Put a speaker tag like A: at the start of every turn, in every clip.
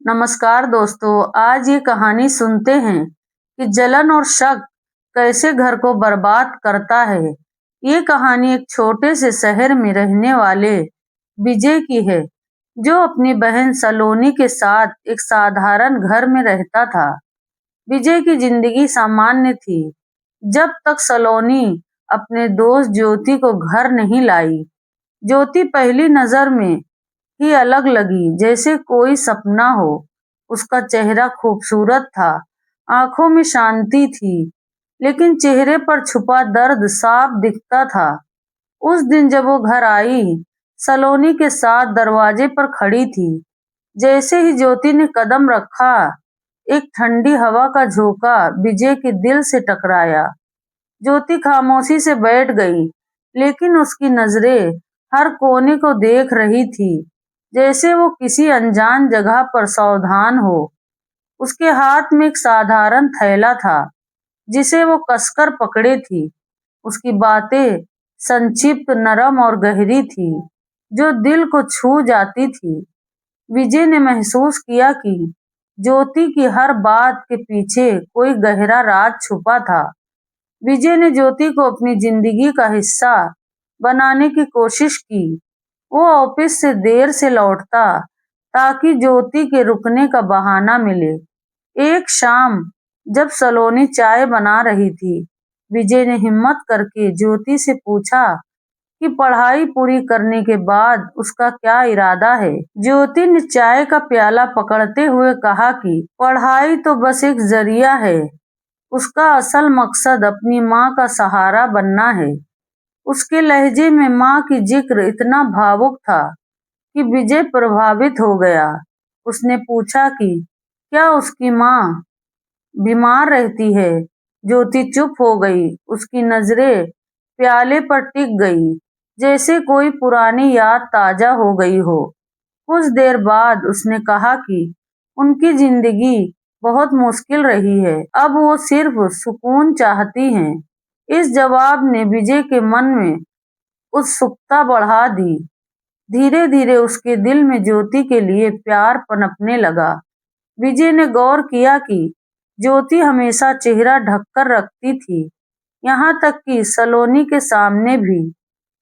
A: नमस्कार दोस्तों। आज ये कहानी सुनते हैं कि जलन और शक कैसे घर को बर्बाद करता है। ये कहानी एक छोटे से शहर में रहने वाले विजय की है, जो अपनी बहन सलोनी के साथ एक साधारण घर में रहता था। विजय की जिंदगी सामान्य थी, जब तक सलोनी अपने दोस्त ज्योति को घर नहीं लाई। ज्योति पहली नजर में ही अलग लगी, जैसे कोई सपना हो। उसका चेहरा खूबसूरत था, आंखों में शांति थी, लेकिन चेहरे पर छुपा दर्द साफ दिखता था। उस दिन जब वो घर आई, सलोनी के साथ दरवाजे पर खड़ी थी। जैसे ही ज्योति ने कदम रखा, एक ठंडी हवा का झोंका विजय के दिल से टकराया। ज्योति खामोशी से बैठ गई, लेकिन उसकी नजरें हर कोने को देख रही थी, जैसे वो किसी अनजान जगह पर सावधान हो। उसके हाथ में एक साधारण थैला था, जिसे वो कसकर पकड़े थी। उसकी बातें संक्षिप्त, नरम और गहरी थी, जो दिल को छू जाती थी। विजय ने महसूस किया कि ज्योति की हर बात के पीछे कोई गहरा राज छुपा था। विजय ने ज्योति को अपनी जिंदगी का हिस्सा बनाने की कोशिश की। वो ऑफिस से देर से लौटता, ताकि ज्योति के रुकने का बहाना मिले। एक शाम जब सलोनी चाय बना रही थी, विजय ने हिम्मत करके ज्योति से पूछा कि पढ़ाई पूरी करने के बाद उसका क्या इरादा है। ज्योति ने चाय का प्याला पकड़ते हुए कहा कि पढ़ाई तो बस एक जरिया है, उसका असल मकसद अपनी माँ का सहारा बनना है। उसके लहजे में माँ की जिक्र इतना भावुक था कि विजय प्रभावित हो गया। उसने पूछा कि क्या उसकी माँ बीमार रहती है। ज्योति चुप हो गई, उसकी नजरें प्याले पर टिक गई, जैसे कोई पुरानी याद ताजा हो गई हो। कुछ देर बाद उसने कहा कि उनकी जिंदगी बहुत मुश्किल रही है, अब वो सिर्फ सुकून चाहती हैं। इस जवाब ने विजय के मन में उत्सुकता बढ़ा दी। धीरे धीरे उसके दिल में ज्योति के लिए प्यार पनपने लगा। विजय ने गौर किया कि ज्योति हमेशा चेहरा ढककर रखती थी, यहाँ तक कि सलोनी के सामने भी।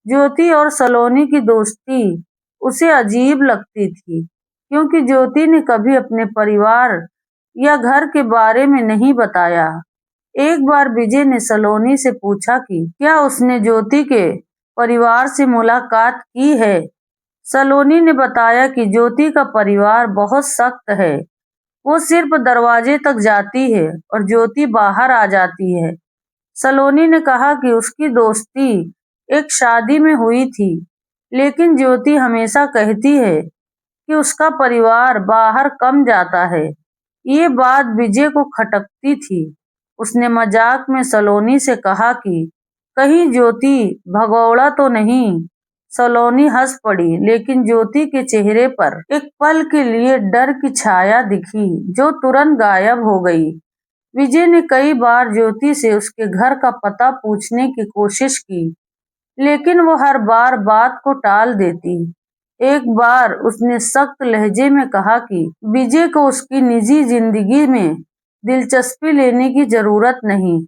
A: ज्योति और सलोनी की दोस्ती उसे अजीब लगती थी, क्योंकि ज्योति ने कभी अपने परिवार या घर के बारे में नहीं बताया। एक बार विजय ने सलोनी से पूछा कि क्या उसने ज्योति के परिवार से मुलाकात की है। सलोनी ने बताया कि ज्योति का परिवार बहुत सख्त है, वो सिर्फ दरवाजे तक जाती है और ज्योति बाहर आ जाती है। सलोनी ने कहा कि उसकी दोस्ती एक शादी में हुई थी, लेकिन ज्योति हमेशा कहती है कि उसका परिवार बाहर कम जाता है। ये बात विजय को खटकती थी। उसने मजाक में सलोनी से कहा कि कहीं ज्योति भगौड़ा तो नहीं। सलोनी हंस पड़ी, लेकिन ज्योति के चेहरे पर एक पल के लिए डर की छाया दिखी, जो तुरंत गायब हो गई। विजय ने कई बार ज्योति से उसके घर का पता पूछने की कोशिश की, लेकिन वो हर बार बात को टाल देती। एक बार उसने सख्त लहजे में कहा कि विजय को उसकी निजी जिंदगी में दिलचस्पी लेने की जरूरत नहीं।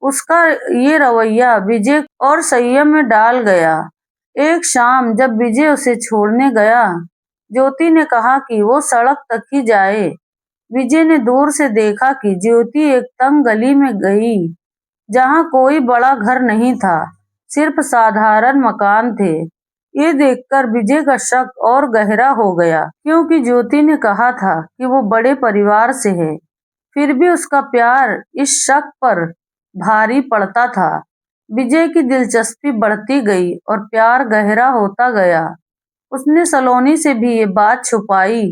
A: उसका ये रवैया विजय और संयम में डाल गया। एक शाम जब विजय उसे छोड़ने गया, ज्योति ने कहा कि वो सड़क तक ही जाए। विजय ने दूर से देखा कि ज्योति एक तंग गली में गई, जहां कोई बड़ा घर नहीं था, सिर्फ साधारण मकान थे। ये देखकर विजय का शक और गहरा हो गया, क्योंकि ज्योति ने कहा था कि वो बड़े परिवार से है। फिर भी उसका प्यार इस शक पर भारी पड़ता था। विजय की दिलचस्पी बढ़ती गई और प्यार गहरा होता गया। उसने सलोनी से भी ये बात छुपाई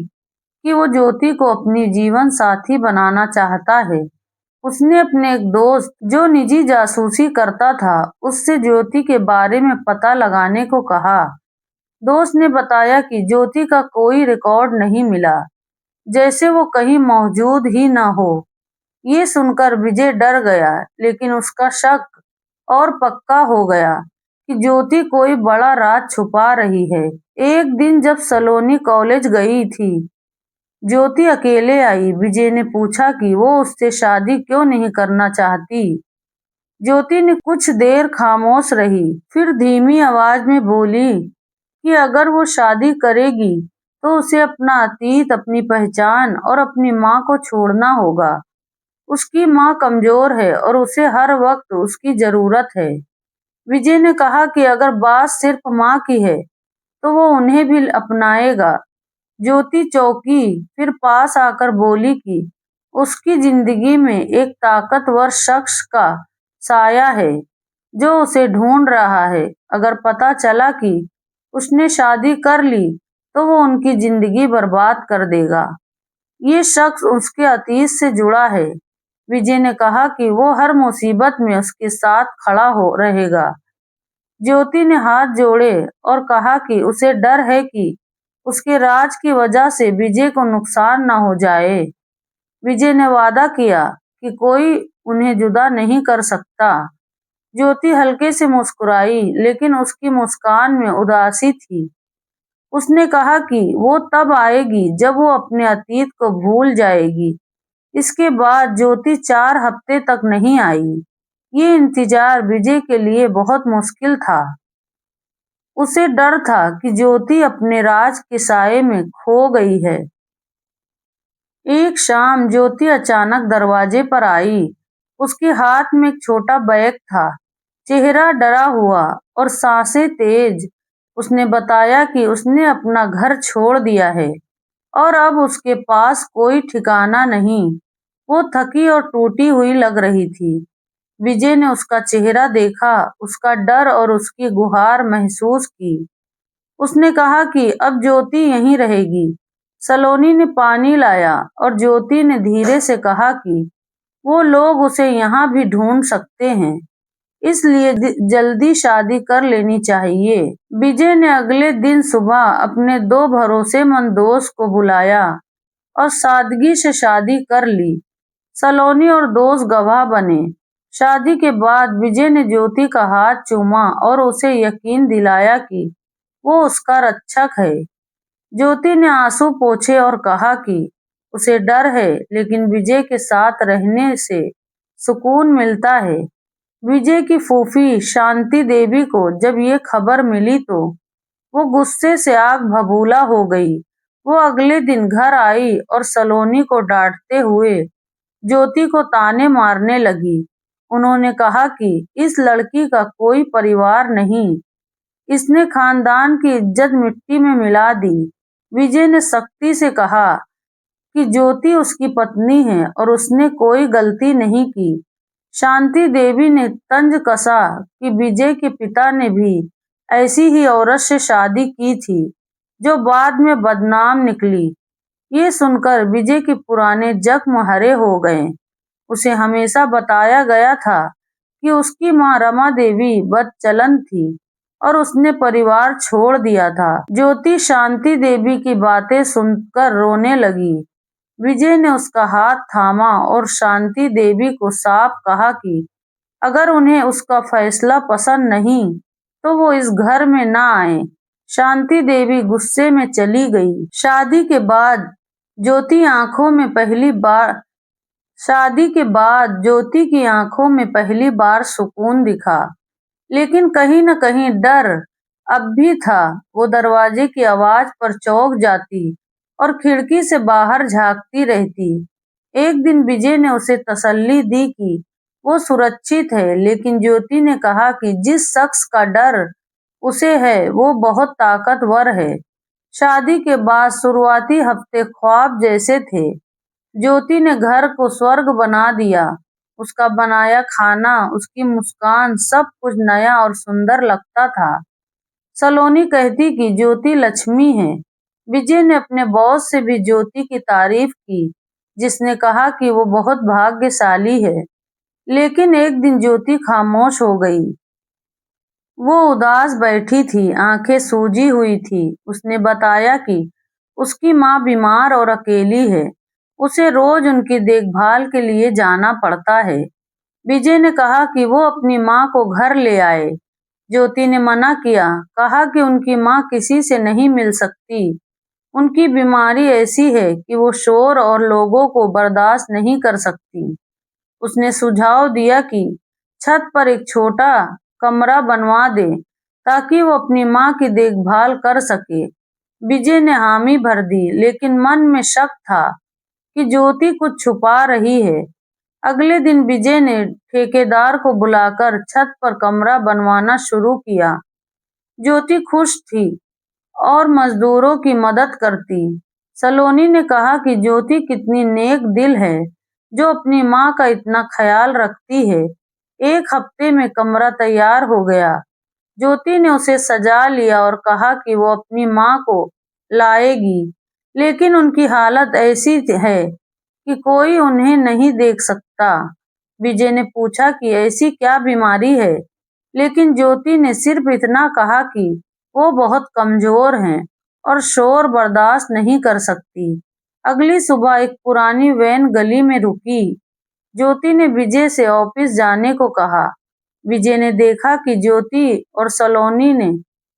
A: कि वो ज्योति को अपनी जीवन साथी बनाना चाहता है। उसने अपने एक दोस्त, जो निजी जासूसी करता था, उससे ज्योति के बारे में पता लगाने को कहा। दोस्त ने बताया कि ज्योति का कोई रिकॉर्ड नहीं मिला, जैसे वो कहीं मौजूद ही न हो। ये सुनकर विजय डर गया, लेकिन उसका शक और पक्का हो गया कि ज्योति कोई बड़ा राज छुपा रही है। एक दिन जब सलोनी कॉलेज गई थी, ज्योति अकेले आई। विजय ने पूछा कि वो उससे शादी क्यों नहीं करना चाहती। ज्योति ने कुछ देर खामोश रही, फिर धीमी आवाज में बोली कि अगर वो शादी करेगी तो उसे अपना अतीत, अपनी पहचान और अपनी माँ को छोड़ना होगा। उसकी माँ कमजोर है और उसे हर वक्त उसकी जरूरत है। विजय ने कहा कि अगर बात सिर्फ माँ की है तो वो उन्हें भी अपनाएगा। ज्योति चौंकी, फिर पास आकर बोली कि उसकी जिंदगी में एक ताकतवर शख्स का साया है जो उसे ढूंढ रहा है। अगर पता चला कि उसने शादी कर ली तो वो उनकी जिंदगी बर्बाद कर देगा। ये शख्स उसके अतीत से जुड़ा है। विजय ने कहा कि वो हर मुसीबत में उसके साथ खड़ा हो रहेगा। ज्योति ने हाथ जोड़े और कहा कि उसे डर है कि उसके राज की वजह से विजय को नुकसान न हो जाए। विजय ने वादा किया कि कोई उन्हें जुदा नहीं कर सकता। ज्योति हल्के से मुस्कुराई, लेकिन उसकी मुस्कान में उदासी थी। उसने कहा कि वो तब आएगी जब वो अपने अतीत को भूल जाएगी। इसके बाद ज्योति 4 हफ्ते तक नहीं आई। ये इंतजार विजय के लिए बहुत मुश्किल था। उसे डर था कि ज्योति अपने राज के साये में खो गई है। एक शाम ज्योति अचानक दरवाजे पर आई। उसके हाथ में एक छोटा बैग था। चेहरा डरा हुआ और सांसें तेज। उसने बताया कि उसने अपना घर छोड़ दिया है और अब उसके पास कोई ठिकाना नहीं। वो थकी और टूटी हुई लग रही थी। विजय ने उसका चेहरा देखा, उसका डर और उसकी गुहार महसूस की। उसने कहा कि अब ज्योति यहीं रहेगी। सलोनी ने पानी लाया और ज्योति ने धीरे से कहा कि वो लोग उसे यहाँ भी ढूंढ सकते हैं, इसलिए जल्दी शादी कर लेनी चाहिए। विजय ने अगले दिन सुबह अपने 2 भरोसेमंद दोस्त को बुलाया और सादगी से शादी कर ली। सलोनी और दोस्त गवाह बने। शादी के बाद विजय ने ज्योति का हाथ चूमा और उसे यकीन दिलाया कि वो उसका रक्षक है। ज्योति ने आंसू पोंछे और कहा कि उसे डर है, लेकिन विजय के साथ रहने से सुकून मिलता है। विजय की फूफी शांति देवी को जब ये खबर मिली तो वो गुस्से से आग बबूला हो गई। वो अगले दिन घर आई और सलोनी को डांटते हुए ज्योति को ताने मारने लगी। उन्होंने कहा कि इस लड़की का कोई परिवार नहीं, इसने खानदान की इज्जत मिट्टी में मिला दी। विजय ने सख्ती से कहा कि ज्योति उसकी पत्नी है और उसने कोई गलती नहीं की। शांति देवी ने तंज कसा कि विजय के पिता ने भी ऐसी ही औरत से शादी की थी, जो बाद में बदनाम निकली। ये सुनकर विजय के पुराने जख्म हरे हो गए। उसे हमेशा बताया गया था कि उसकी माँ रमा देवी बदचलन थी और उसने परिवार छोड़ दिया था। ज्योति शांति देवी की बातें सुनकर रोने लगी। विजय ने उसका हाथ थामा और शांति देवी को साफ कहा कि अगर उन्हें उसका फैसला पसंद नहीं तो वो इस घर में ना आए। शांति देवी गुस्से में चली गई। ज्योति आंखों में पहली बार शादी के बाद ज्योति की आंखों में पहली बार सुकून दिखा, लेकिन कहीं न कहीं डर अब भी था। वो दरवाजे की आवाज पर चौंक जाती और खिड़की से बाहर झांकती रहती। एक दिन विजय ने उसे तसल्ली दी कि वो सुरक्षित है, लेकिन ज्योति ने कहा कि जिस शख्स का डर उसे है वो बहुत ताकतवर है। शादी के बाद शुरुआती हफ्ते ख्वाब जैसे थे। ज्योति ने घर को स्वर्ग बना दिया। उसका बनाया खाना, उसकी मुस्कान, सब कुछ नया और सुंदर लगता था। सलोनी कहती कि ज्योति लक्ष्मी है। विजय ने अपने बॉस से भी ज्योति की तारीफ की, जिसने कहा कि वो बहुत भाग्यशाली है। लेकिन एक दिन ज्योति खामोश हो गई। वो उदास बैठी थी, आंखें सूजी हुई थी। उसने बताया कि उसकी माँ बीमार और अकेली है। उसे रोज उनकी देखभाल के लिए जाना पड़ता है। विजय ने कहा कि वो अपनी माँ को घर ले आए। ज्योति ने मना किया, कहा कि उनकी माँ किसी से नहीं मिल सकती। उनकी बीमारी ऐसी है कि वो शोर और लोगों को बर्दाश्त नहीं कर सकती। उसने सुझाव दिया कि छत पर एक छोटा कमरा बनवा दे ताकि वो अपनी माँ की देखभाल कर सके। विजय ने हामी भर दी, लेकिन मन में शक था कि ज्योति कुछ छुपा रही है। अगले दिन विजय ने ठेकेदार को बुलाकर छत पर कमरा बनवाना शुरू किया। ज्योति खुश थी और मजदूरों की मदद करती। सलोनी ने कहा कि ज्योति कितनी नेक दिल है, जो अपनी माँ का इतना ख्याल रखती है। एक हफ्ते में कमरा तैयार हो गया। ज्योति ने उसे सजा लिया और कहा कि वो अपनी माँ को लाएगी, लेकिन उनकी हालत ऐसी है कि कोई उन्हें नहीं देख सकता। विजय ने पूछा कि ऐसी क्या बीमारी है, लेकिन ज्योति ने सिर्फ इतना कहा कि वो बहुत कमजोर हैं और शोर बर्दाश्त नहीं कर सकती। अगली सुबह एक पुरानी वैन गली में रुकी। ज्योति ने विजय से ऑफिस जाने को कहा। विजय ने देखा कि ज्योति और सलोनी ने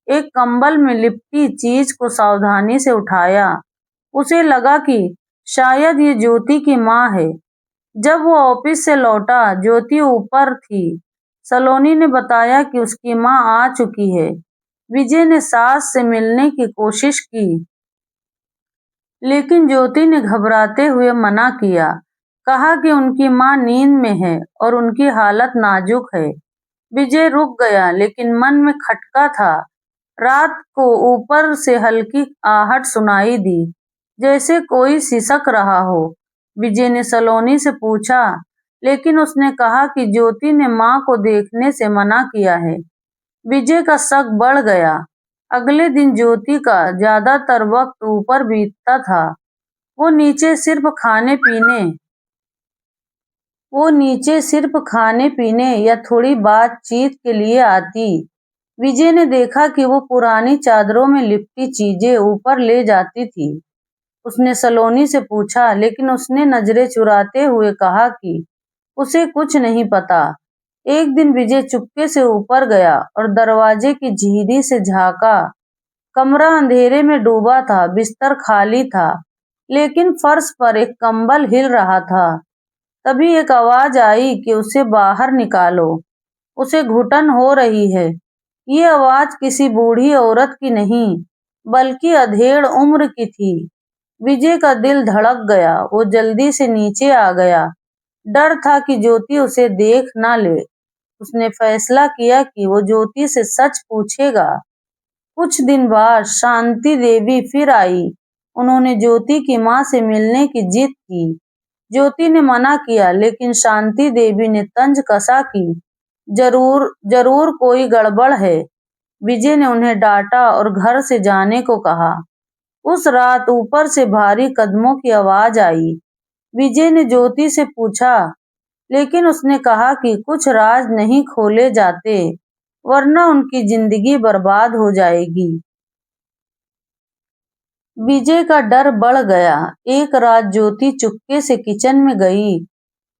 A: एक कंबल में लिपटी चीज को सावधानी से उठाया। उसे लगा कि शायद ये ज्योति की माँ है। जब वो ऑफिस से लौटा, ज्योति ऊपर थी। सलोनी ने बताया कि उसकी माँ आ चुकी है। विजय ने सास से मिलने की कोशिश की, लेकिन ज्योति ने घबराते हुए मना किया। कहा कि उनकी माँ नींद में है और उनकी हालत नाजुक है। विजय रुक गया, लेकिन मन में खटका था। रात को ऊपर से हल्की आहट सुनाई दी, जैसे कोई सिसक रहा हो। विजय ने सलोनी से पूछा, लेकिन उसने कहा कि ज्योति ने माँ को देखने से मना किया है। विजय का शक बढ़ गया। अगले दिन ज्योति का ज्यादातर वक्त ऊपर बीतता था। वो नीचे सिर्फ खाने पीने वो नीचे सिर्फ खाने पीने या थोड़ी बातचीत के लिए आती। विजय ने देखा कि वो पुरानी चादरों में लिपटी चीजें ऊपर ले जाती थी। उसने सलोनी से पूछा, लेकिन उसने नजरें चुराते हुए कहा कि उसे कुछ नहीं पता। एक दिन विजय चुपके से ऊपर गया और दरवाजे की झिरी से झांका। कमरा अंधेरे में डूबा था, बिस्तर खाली था, लेकिन फर्श पर एक कंबल हिल रहा था। तभी एक आवाज आई कि उसे बाहर निकालो, उसे घुटन हो रही है। ये आवाज किसी बूढ़ी औरत की नहीं, बल्कि अधेड़ उम्र की थी। विजय का दिल धड़क गया। वो जल्दी से नीचे आ गया। डर था कि ज्योति उसे देख ना ले। उसने फैसला किया कि वो ज्योति से सच पूछेगा। कुछ दिन बाद शांति देवी फिर आई। उन्होंने ज्योति की माँ से मिलने की जिद की। ज्योति ने मना किया, लेकिन शांति देवी ने तंज कसा कि जरूर जरूर कोई गड़बड़ है। विजय ने उन्हें डांटा और घर से जाने को कहा। उस रात ऊपर से भारी कदमों की आवाज आई। विजय ने ज्योति से पूछा, लेकिन उसने कहा कि कुछ राज नहीं खोले जाते, वरना उनकी जिंदगी बर्बाद हो जाएगी। विजय का डर बढ़ गया। एक रात ज्योति चुपके से किचन में गई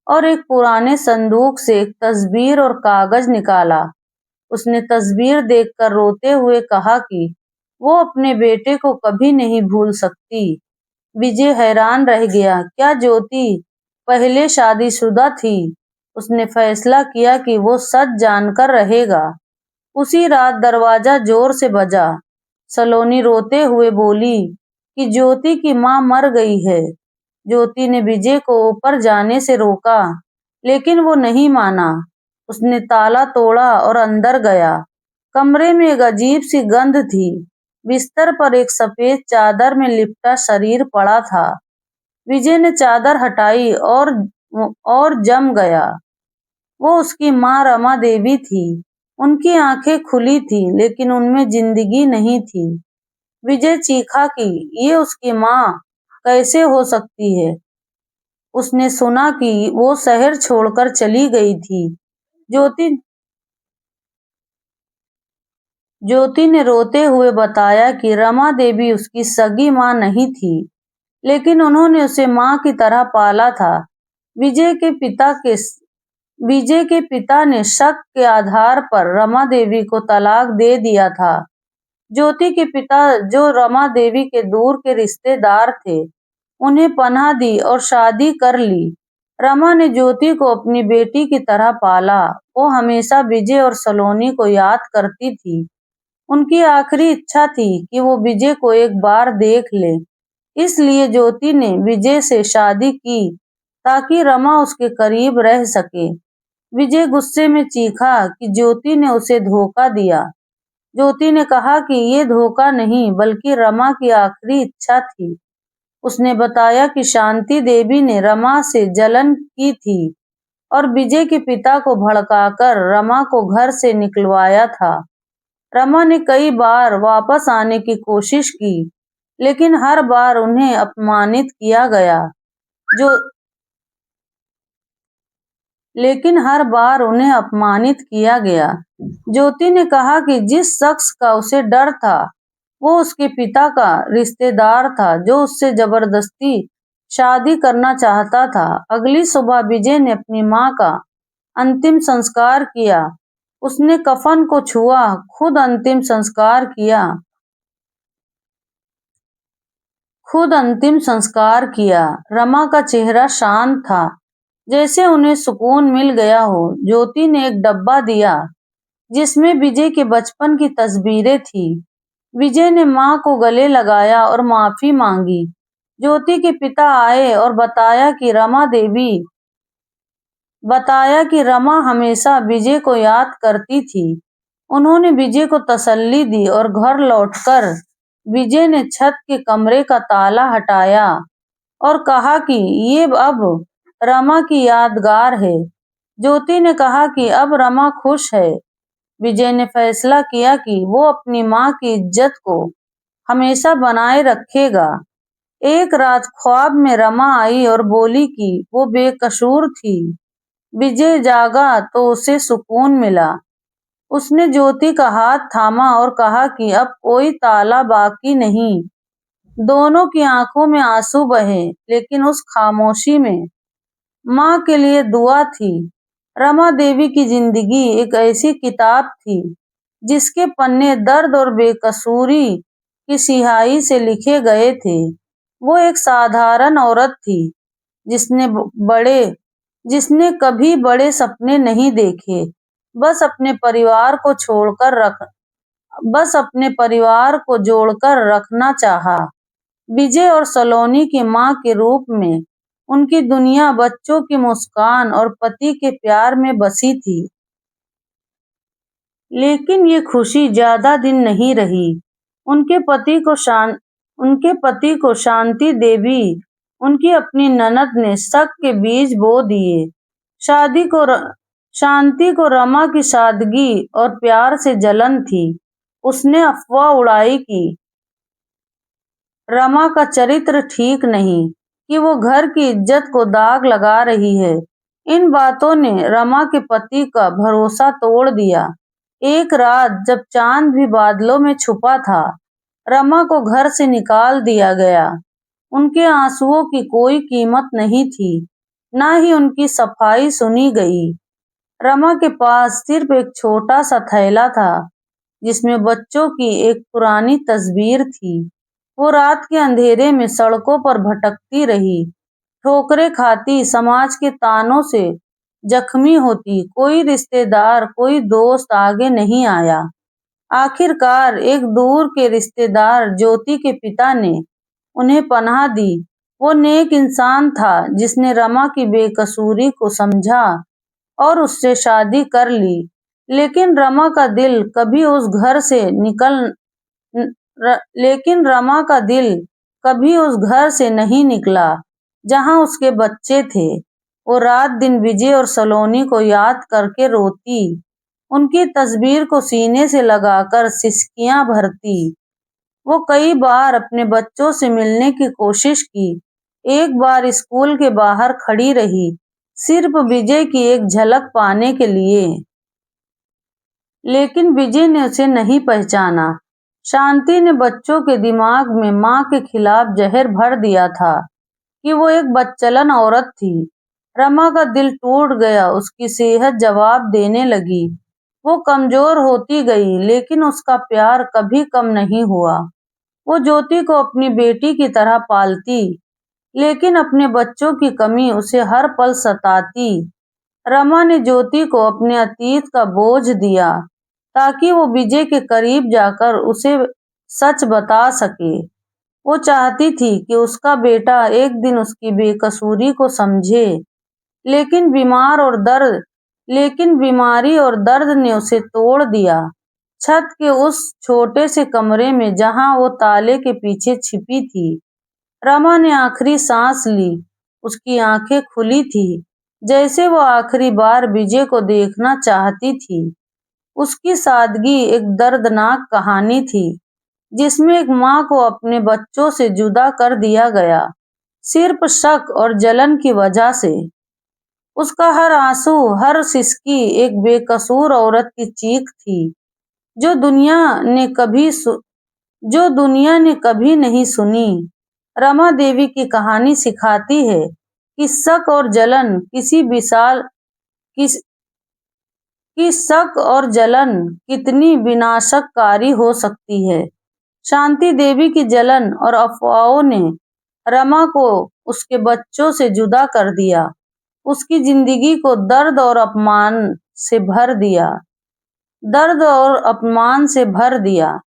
A: और एक पुराने संदूक से एक तस्वीर और कागज निकाला। उसने तस्वीर देखकर रोते हुए कहा कि वो अपने बेटे को कभी नहीं भूल सकती। विजय हैरान रह गया। क्या ज्योति पहले शादीशुदा थी? उसने फैसला किया कि वो सच जानकर रहेगा। उसी रात दरवाजा जोर से बजा। सलोनी रोते हुए बोली कि ज्योति की माँ मर गई है। ज्योति ने विजय को ऊपर जाने से रोका, लेकिन वो नहीं माना। उसने ताला तोड़ा और अंदर गया। कमरे में एक अजीब सी गंध थी। बिस्तर पर एक सफेद चादर में लिपटा शरीर पड़ा था। विजय ने चादर हटाई और जम गया। वो उसकी माँ रमा देवी थी। उनकी आंखें खुली थी, लेकिन उनमें जिंदगी नहीं थी। विजय चीखा कि ये उसकी माँ कैसे हो सकती है। उसने सुना कि वो शहर छोड़कर चली गई थी। ज्योति ज्योति ने रोते हुए बताया कि रमा देवी उसकी सगी माँ नहीं थी, लेकिन उन्होंने उसे माँ की तरह पाला था। विजय के पिता के विजय के पिता ने शक के आधार पर रमा देवी को तलाक दे दिया था। ज्योति के पिता, जो रमा देवी के दूर के रिश्तेदार थे, उन्हें पनाह दी और शादी कर ली। रमा ने ज्योति को अपनी बेटी की तरह पाला। वो हमेशा विजय और सलोनी को याद करती थी। उनकी आखिरी इच्छा थी कि वो विजय को एक बार देख ले। इसलिए ज्योति ने विजय से शादी की ताकि रमा उसके करीब रह सके। विजय गुस्से में चीखा कि ज्योति ने उसे धोखा दिया। ज्योति ने कहा कि ये धोखा नहीं, बल्कि रमा की आखिरी इच्छा थी। उसने बताया कि शांति देवी ने रमा से जलन की थी और विजय के पिता को भड़काकर रमा को घर से निकलवाया था। रमा ने कई बार वापस आने की कोशिश की, लेकिन हर बार उन्हें अपमानित किया गया। जो लेकिन हर बार उन्हें अपमानित किया गया। ज्योति ने कहा कि जिस शख्स का उसे डर था, वो उसके पिता का रिश्तेदार था, जो उससे जबरदस्ती शादी करना चाहता था। अगली सुबह विजय ने अपनी माँ का अंतिम संस्कार किया। उसने कफन को छुआ, खुद अंतिम संस्कार किया। रमा का चेहरा शांत था, जैसे उन्हें सुकून मिल गया हो। ज्योति ने एक डब्बा दिया जिसमें विजय के बचपन की तस्वीरें थी। विजय ने माँ को गले लगाया और माफी मांगी। ज्योति के पिता आए और बताया कि रमा हमेशा विजय को याद करती थी। उन्होंने विजय को तसल्ली दी और घर लौटकर विजय ने छत के कमरे का ताला हटाया और कहा कि ये अब रमा की यादगार है। ज्योति ने कहा कि अब रमा खुश है। विजय ने फैसला किया कि वो अपनी माँ की इज्जत को हमेशा बनाए रखेगा। एक रात ख्वाब में रमा आई और बोली कि वो बेकसूर थी। विजय जागा तो उसे सुकून मिला। उसने ज्योति का हाथ थामा और कहा कि अब कोई ताला बाकी नहीं। दोनों की आंखों में आंसू बहे, लेकिन उस खामोशी में माँ के लिए दुआ थी। रमा देवी की जिंदगी एक ऐसी किताब थी जिसके पन्ने दर्द और बेकसूरी की सिहाई से लिखे गए थे। वो एक साधारण औरत थी जिसने बड़े जिसने कभी बड़े सपने नहीं देखे, बस अपने परिवार को जोड़कर रखना चाहा। विजय और सलोनी की माँ के रूप में उनकी दुनिया बच्चों की मुस्कान और पति के प्यार में बसी थी। लेकिन ये खुशी ज्यादा दिन नहीं रही। उनके पति को शांति देवी, उनकी अपनी ननद ने शक के बीज बो दिए। शांति को रमा की सादगी और प्यार से जलन थी। उसने अफवाह उड़ाई कि रमा का चरित्र ठीक नहीं, कि वो घर की इज्जत को दाग लगा रही है। इन बातों ने रमा के पति का भरोसा तोड़ दिया। एक रात जब चांद भी बादलों में छुपा था, रमा को घर से निकाल दिया गया। उनके आंसुओं की कोई कीमत नहीं थी, ना ही उनकी सफाई सुनी गई। रमा के पास सिर्फ एक छोटा सा थैला था जिसमें बच्चों की एक पुरानी तस्वीर थी। वो रात के अंधेरे में सड़कों पर भटकती रही, ठोकरें खाती, समाज के तानों से जख्मी होती। कोई रिश्तेदार, कोई दोस्त आगे नहीं आया। आखिरकार एक दूर के रिश्तेदार, ज्योति के पिता ने उन्हें पनाह दी। वो नेक इंसान था जिसने रमा की बेकसूरी को समझा और उससे शादी कर ली। लेकिन रमा का दिल कभी उस घर से नहीं निकला जहां उसके बच्चे थे। वो रात दिन विजय और सलोनी को याद करके रोती, उनकी तस्वीर को सीने से लगाकर सिसकियां भरती। वो कई बार अपने बच्चों से मिलने की कोशिश की। एक बार स्कूल के बाहर खड़ी रही, सिर्फ विजय की एक झलक पाने के लिए। लेकिन विजय ने उसे नहीं पहचाना। शांति ने बच्चों के दिमाग में माँ के खिलाफ जहर भर दिया था कि वो एक बदचलन औरत थी। रमा का दिल टूट गया। उसकी सेहत जवाब देने लगी। वो कमजोर होती गई, लेकिन उसका प्यार कभी कम नहीं हुआ। वो ज्योति को अपनी बेटी की तरह पालती, लेकिन अपने बच्चों की कमी उसे हर पल सताती। रमा ने ज्योति को अपने अतीत का बोझ दिया, ताकि वो विजय के करीब जाकर उसे सच बता सके। वो चाहती थी कि उसका बेटा एक दिन उसकी बेकसूरी को समझे, लेकिन बीमारी और दर्द ने उसे तोड़ दिया। छत के उस छोटे से कमरे में जहां वो ताले के पीछे छिपी थी, रमा ने आखिरी सांस ली। उसकी आंखें खुली थी, जैसे वो आखिरी बार विजय को देखना चाहती थी। उसकी सादगी एक दर्दनाक कहानी थी, जिसमें एक माँ को अपने बच्चों से जुदा कर दिया गया, सिर्फ शक और जलन की वजह से। उसका हर आंसू, हर सिसकी एक बेकसूर औरत की चीख थी, जो दुनिया ने जो दुनिया ने कभी नहीं सुनी। रमा देवी की कहानी सिखाती है कि शक और जलन किस कि शक और जलन कितनी विनाशकारी हो सकती है। शांति देवी की जलन और अफवाहों ने रमा को उसके बच्चों से जुदा कर दिया, उसकी जिंदगी को दर्द और अपमान से भर दिया।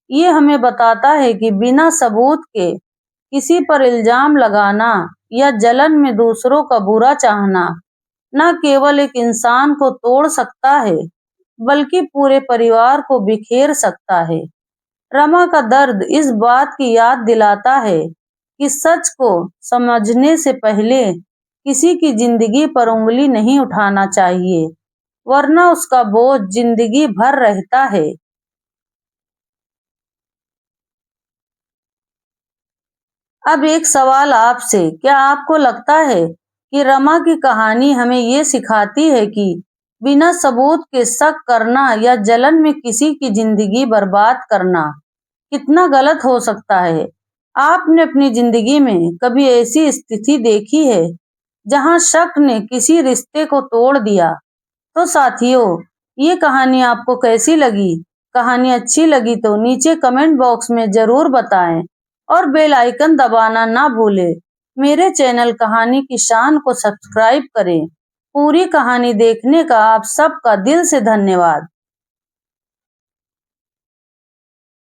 A: ये हमें बताता है कि बिना सबूत के किसी पर इल्जाम लगाना या जलन में दूसरों का बुरा चाहना न केवल एक इंसान को तोड़ सकता है, बल्कि पूरे परिवार को बिखेर सकता है। रमा का दर्द इस बात की याद दिलाता है कि सच को समझने से पहले किसी की जिंदगी पर उंगली नहीं उठाना चाहिए, वरना उसका बोझ जिंदगी भर रहता है। अब एक सवाल आपसे, क्या आपको लगता है कि रमा की कहानी हमें ये सिखाती है कि बिना सबूत के शक करना या जलन में किसी की जिंदगी बर्बाद करना कितना गलत हो सकता है? आपने अपनी जिंदगी में कभी ऐसी स्थिति देखी है जहां शक ने किसी रिश्ते को तोड़ दिया? तो साथियों, ये कहानी आपको कैसी लगी? कहानी अच्छी लगी तो नीचे कमेंट बॉक्स में जरूर बताएं और बेल आइकन दबाना ना भूलें। मेरे चैनल कहानी की शान को सब्सक्राइब करें। पूरी कहानी देखने का आप सबका दिल से धन्यवाद।